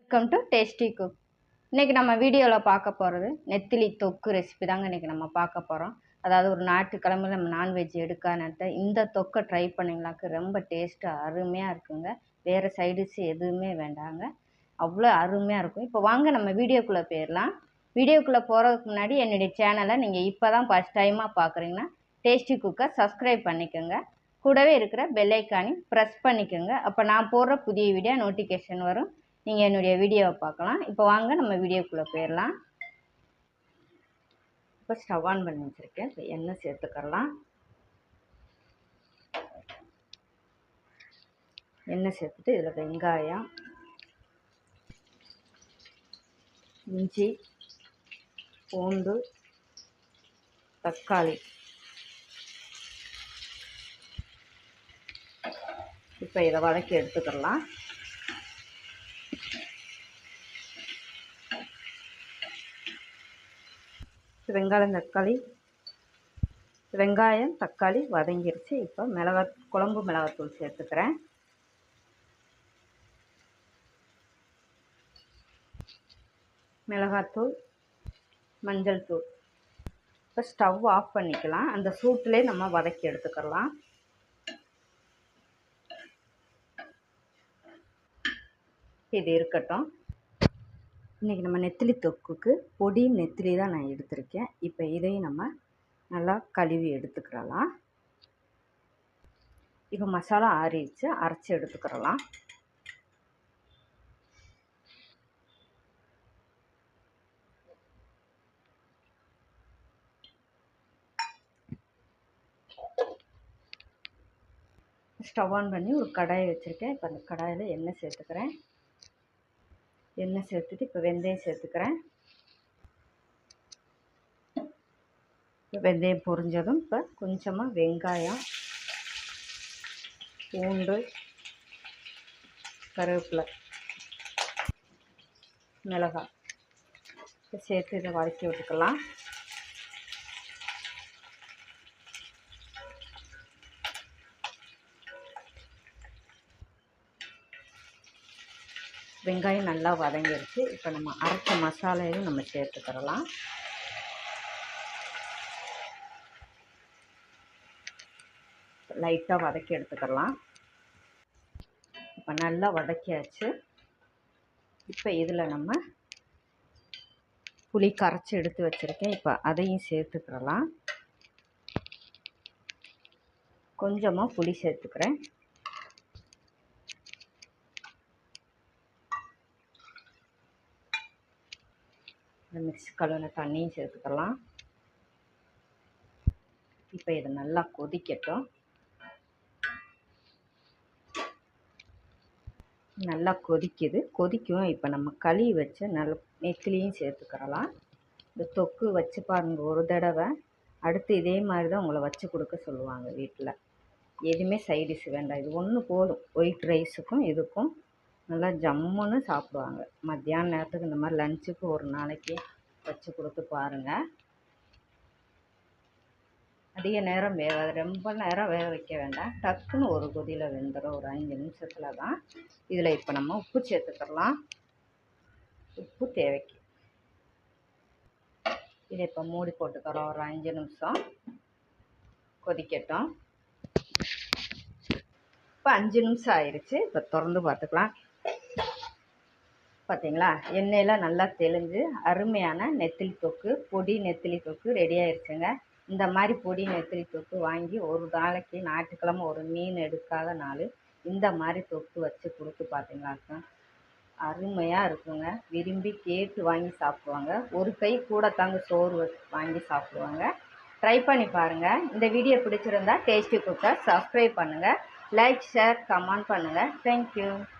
Welcome to tasty cook. இன்றைக்கி நம்ம வீடியோவில் பார்க்க போகிறது நெத்திலி தொக்கு ரெசிபி தாங்க இன்றைக்கி நம்ம பார்க்க போகிறோம். அதாவது ஒரு ஞாயிற்றுக்கிழமை நம்ம நான்வெஜ் எடுக்கானட்ட இந்த தொக்கை ட்ரை பண்ணிங்களாக்கு ரொம்ப டேஸ்ட்டு அருமையாக இருக்குங்க. வேறு சைடிஷ் எதுவுமே வேண்டாங்க, அவ்வளோ அருமையாக இருக்கும். இப்போ வாங்க நம்ம வீடியோக்குள்ளே போயிடலாம். வீடியோக்குள்ளே போகிறதுக்கு முன்னாடி என்னுடைய சேனலை நீங்கள் இப்போ தான் ஃபஸ்ட் டைமாக பார்க்குறீங்கன்னா டேஸ்டி குக்கை சப்ஸ்கிரைப் பண்ணிக்கோங்க. கூடவே இருக்கிற பெல் ஐக்கானையும் ப்ரெஸ் பண்ணிக்கோங்க. அப்போ நான் போடுற புதிய வீடியோ நோட்டிஃபிகேஷன் வரும், நீங்கள் என்னுடைய வீடியோவை பார்க்கலாம். இப்போ வாங்க நம்ம வீடியோக்குள்ளே போயிடலாம். இப்போ ஸ்டவ் ஆன் பண்ணி வச்சுருக்கேன். இப்போ எண்ணெய் சேர்த்துக்கலாம். எண்ணெய் சேர்த்துட்டு இதில் வெங்காயம், இஞ்சி, பூண்டு, தக்காளி, இப்போ இதை வதக்கி எடுத்துக்கலாம். வெங்காயம் தக்காளி வதங்கிருச்சு. இப்போ குழம்பு மிளகாத்தூள் சேர்த்துக்கிறேன். மிளகாத்தூள், மஞ்சள் தூள். இப்போ ஸ்டவ் ஆஃப் பண்ணிக்கலாம். அந்த சூட்டிலே நம்ம வதக்கி எடுத்துக்கலாம். இது இருக்கட்டும். இன்றைக்கி நம்ம நெத்திலி தொக்குக்கு பொடி நெத்திலி தான் நான் எடுத்திருக்கேன். இப்போ இதையும் நம்ம நல்லா கழுவி எடுத்துக்கிறலாம். இப்போ மசாலா ஆறிடுச்சு, அரைச்சி எடுத்துக்கிறலாம். ஸ்டவ் ஆன் பண்ணி ஒரு கடாயை வச்சுருக்கேன். இப்போ அந்த கடாயில் எண்ணெய் சேர்த்துக்கிறேன். எண்ணெய் சேர்த்துட்டு இப்போ வெந்தயம் சேர்த்துக்கிறேன். வெந்தயம் பொரிஞ்சதும் இப்போ கொஞ்சமாக வெங்காயம், பூண்டு, கருவேப்பிலை, மிளகாய் சேர்த்து இதை வதக்கி விட்டுக்கலாம். வெங்காயம் நல்லா வதங்கிடுச்சு. இப்போ நம்ம அரைச்ச மசாலையும் நம்ம சேர்த்துக்கிறலாம். லைட்டாக வதக்கி எடுத்துக்கலாம். இப்போ நல்லா வதக்கியாச்சு. இப்போ இதில் நம்ம புளி கரைச்சி எடுத்து வச்சுருக்கேன். இப்போ அதையும் சேர்த்துக்கிறலாம். கொஞ்சமாக புளி சேர்த்துக்கிறேன். மிக்ஸி கழுவின தண்ணியும் சேர்த்துக்கலாம். இப்போ இது நல்லா கொதிக்கட்டும். நல்லா கொதிக்கும். இப்போ நம்ம கழுவி வச்ச நெத்திலியும் சேர்த்துக்கிறலாம். இந்த தொக்கு வச்சு பாருங்க ஒரு தடவை. அடுத்து இதே மாதிரி தான் உங்களை வச்சு கொடுக்க சொல்லுவாங்க வீட்டில். எதுவுமே சைடிஷ் வேண்டாம், இது ஒன்று போதும். ஒயிட் ரைஸுக்கும் இதுக்கும் நல்லா ஜம்முன்னு சாப்பிடுவாங்க. மத்தியான நேரத்துக்கு இந்த மாதிரி லஞ்சுக்கு ஒரு நாளைக்கு வச்சு கொடுத்து பாருங்கள். அதிக நேரம் ரொம்ப நேரம் வேக வைக்க வேண்டாம். டக்குன்னு ஒரு கொதியில் வெந்துடும், ஒரு 5 நிமிஷத்தில் தான். இதில் இப்போ நம்ம உப்பு சேர்த்துக்கலாம். உப்பு தேவைக்கு. இதை இப்போ மூடி போட்டுக்கிறோம். ஒரு 5 நிமிஷம் கொதிக்கட்டும். இப்போ 5 நிமிஷம் ஆயிடுச்சு. இப்போ திறந்து பார்த்துக்கலாம். பார்த்தீங்களா, எண்ணெயில் நல்லா தெளிஞ்சு அருமையான நெத்திலி தொக்கு, பொடி நெத்திலி தொக்கு ரெடி ஆயிடுச்சுங்க. இந்த மாதிரி பொடி நெத்திலி தொக்கு வாங்கி ஒரு நாளைக்கு ஞாயிற்றுக்கிழமை ஒரு மீன் எடுக்காத நாள் இந்த மாதிரி தொக்கு வச்சு கொடுத்து பார்த்தீங்களாக்கா அருமையாக இருக்குங்க. விரும்பி கேட்டு வாங்கி சாப்பிடுவாங்க. ஒரு கை கூட தாங்க சோறு வாங்கி சாப்பிடுவாங்க. ட்ரை பண்ணி பாருங்கள். இந்த வீடியோ பிடிச்சிருந்தா டேஸ்டி குக்கை சப்ஸ்கிரைப் பண்ணுங்கள், லைக், ஷேர், கமெண்ட் பண்ணுங்கள். தேங்க்யூ.